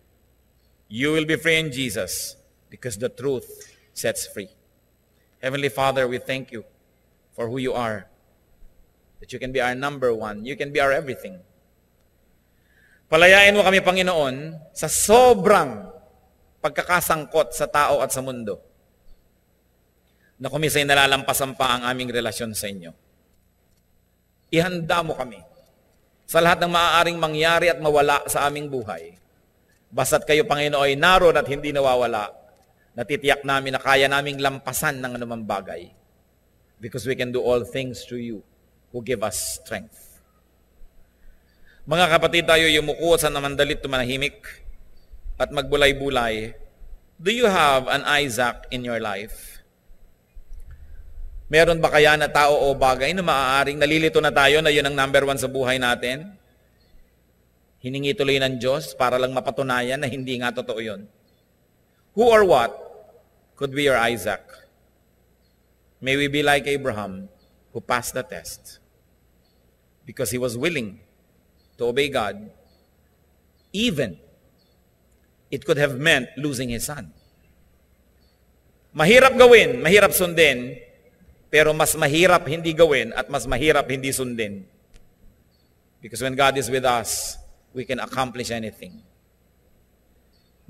You will be free in Jesus because the truth sets free. Heavenly Father, we thank you for who you are. That you can be our number one. You can be our everything. Palayain mo kami, Panginoon, sa sobrang pagkakasangkot sa tao at sa mundo na kumisay nalalampasan pa ang aming relasyon sa inyo. Ihanda mo kami sa lahat ng maaaring mangyari at mawala sa aming buhay. Basta't kayo, Panginoon, ay naroon at hindi nawawala, natitiyak namin na kaya naming lampasan ng anumang bagay because we can do all things through you who give us strength. Mga kapatid, tayo yumuko sa namandalit tumanahimik at magbulay-bulay. Do you have an Isaac in your life? Meron ba kaya na tao o bagay na maaaring nalilito na tayo na yun ang number one sa buhay natin? Hiningi tuloy ng Diyos para lang mapatunayan na hindi nga totoo yun. Who or what could be your Isaac? May we be like Abraham who passed the test because he was willing to obey God, even it could have meant losing his son. Mahirap gawin, mahirap sundin, pero mas mahirap hindi gawin at mas mahirap hindi sundin. Because when God is with us, we can accomplish anything.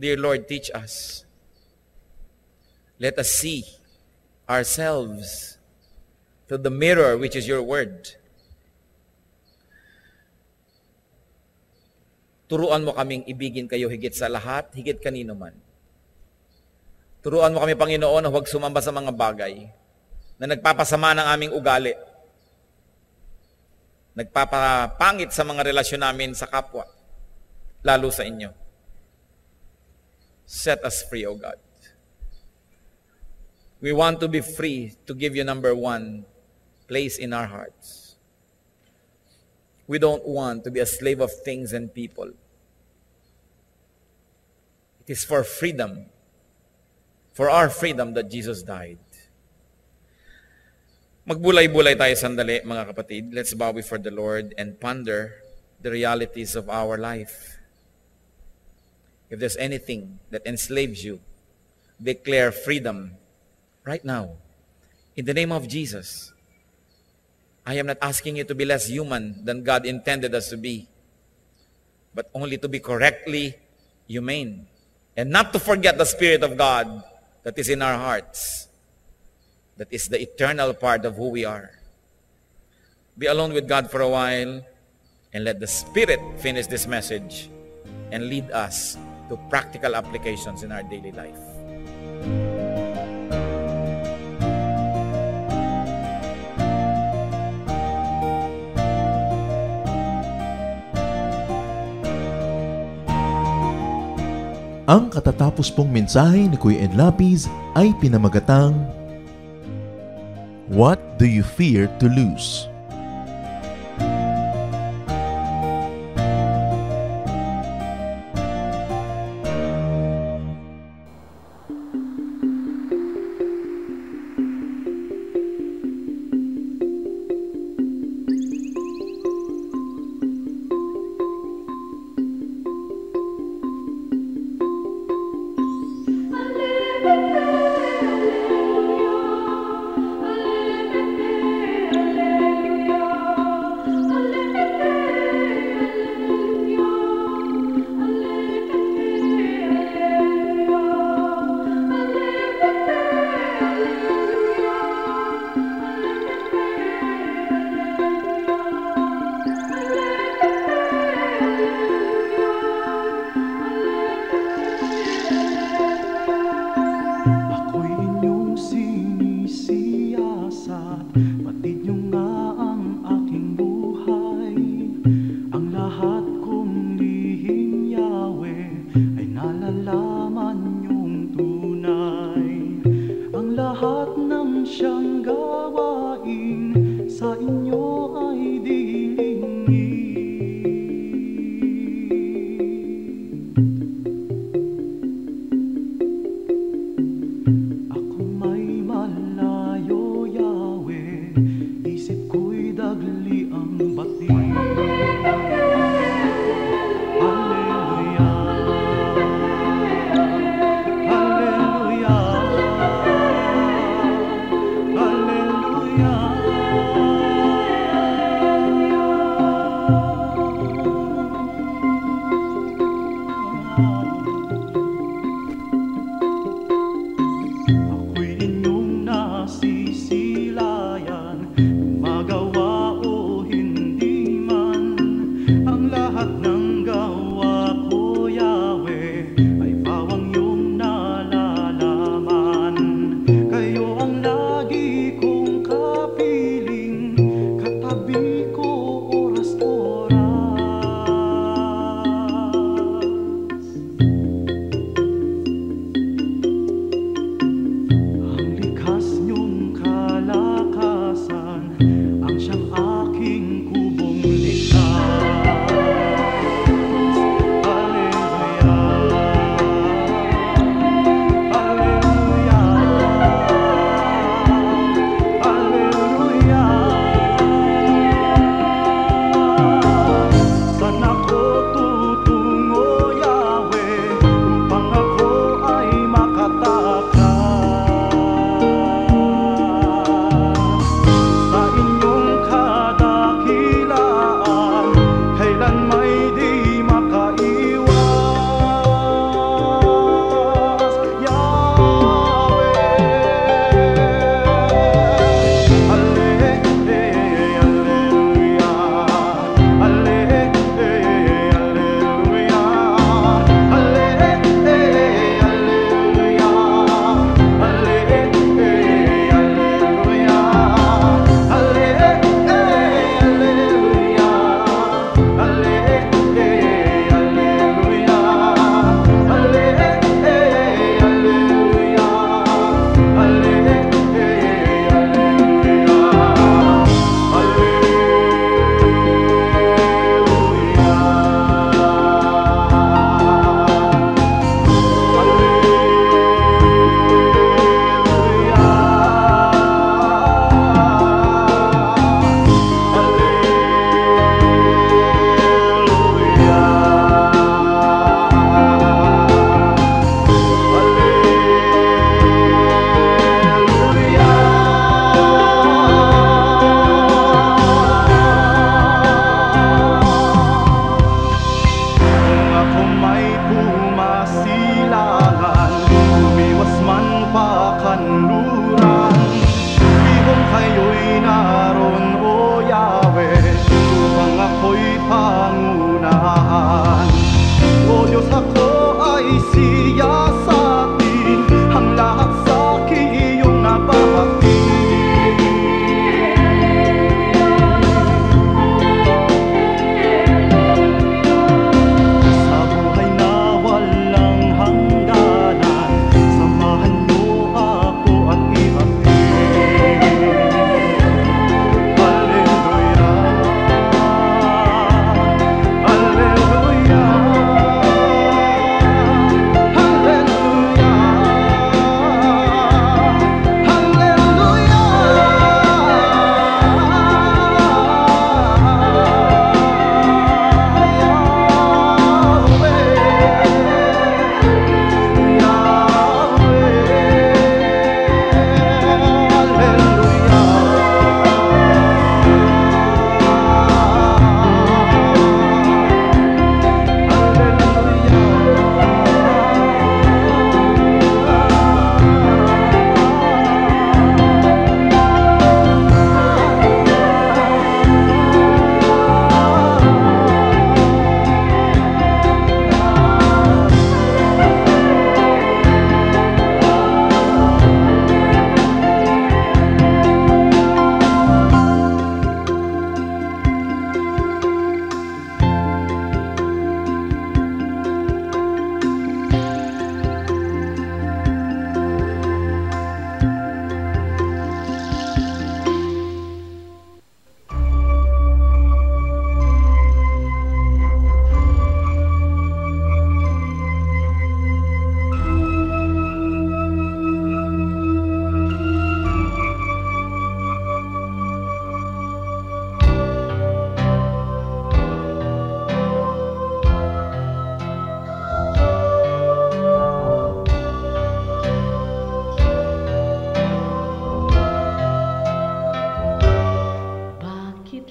Dear Lord, teach us. Let us see ourselves through the mirror which is your word. Turuan mo kaming ibigin kayo higit sa lahat, higit kanino man. Turuan mo kami, Panginoon, na huwag sumamba sa mga bagay na nagpapasama ng aming ugali, nagpapapangit sa mga relasyon namin sa kapwa, lalo sa inyo. Set us free, O God. We want to be free to give you number one place in our hearts. We don't want to be a slave of things and people. It is for freedom, for our freedom that Jesus died. Magbulay-bulay tayo sandali, mga kapatid. Let's bow before the Lord and ponder the realities of our life. If there's anything that enslaves you, declare freedom right now. In the name of Jesus. I am not asking you to be less human than God intended us to be, but only to be correctly humane, and not to forget the Spirit of God that is in our hearts, that is the eternal part of who we are. be alone with God for a while, and let the Spirit finish this message and lead us to practical applications in our daily life. Ang katatapos pong mensahe ni Kuya Ed Lapiz ay pinamagatang, What do you fear to lose?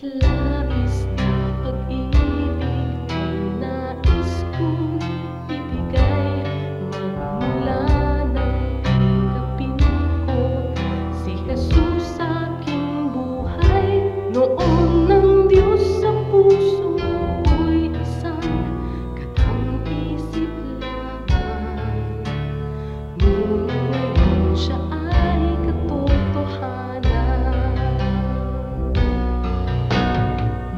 labis na pag-ibig ang nais kong ibigay. Magmula nang tanggapin ko si Jesus sa aking buhay. Noon ng Diyos sa puso ko'y isang katang-isip lamang. Ngunit ngayon siya ay katotohanan.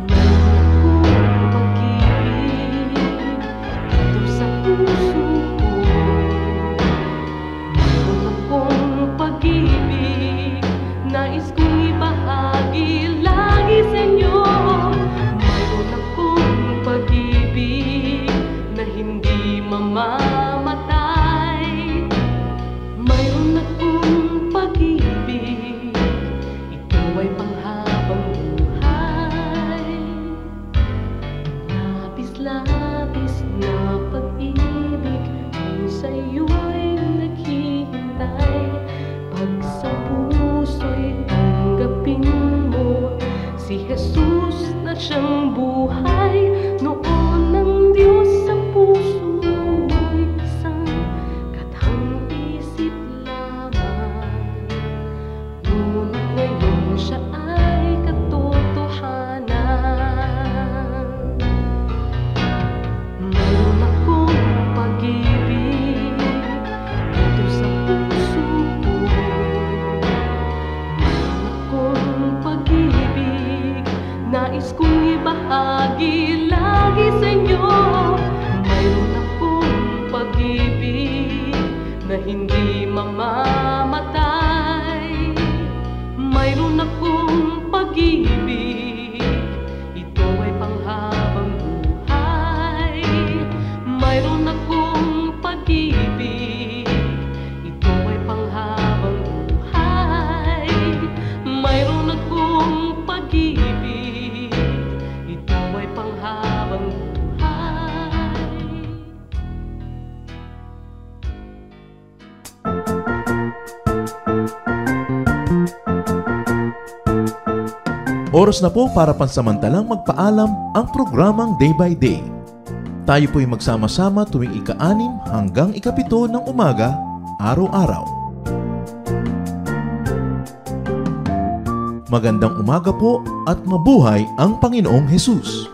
Mayroon akong pag-ibig dito sa puso ko. Mayroon akong pag-ibig nais kong ibahagi lagi sa inyo. Mayroon akong pag-ibig na hindi mamamatay. Mayroon akong pag-ibig, ito ay panghabang buhay. Labis-labis na pag-ibig ang sa'yo'y naghihintay. Pag sa puso'y tanggapin mo si Jesus na siyang buhay. Noon ng Diyos sa puso'y isang katang-isip lamang. Ngunit ngayon siya ay katotohanan. Mayroon akong pag-ibig dito sa puso ko. Mayroon akong pag-ibig nais kong ibahagi lagi sa inyo. Mayroon akong pag-ibig na hindi mamamatay. Mayroon akong pag-ibig, ito ay panghabang buhay. Mayroon akong pag-ibig, ito ay panghabang buhay. Mayroon akong pag-ibig, ito ay panghabang buhay. Oras na po para pansamantalang magpaalam ang programang Day by Day. Tayo po'y magsama-sama tuwing ika-6 hanggang ika-7 ng umaga, araw-araw. Magandang umaga po at mabuhay ang Panginoong Hesus!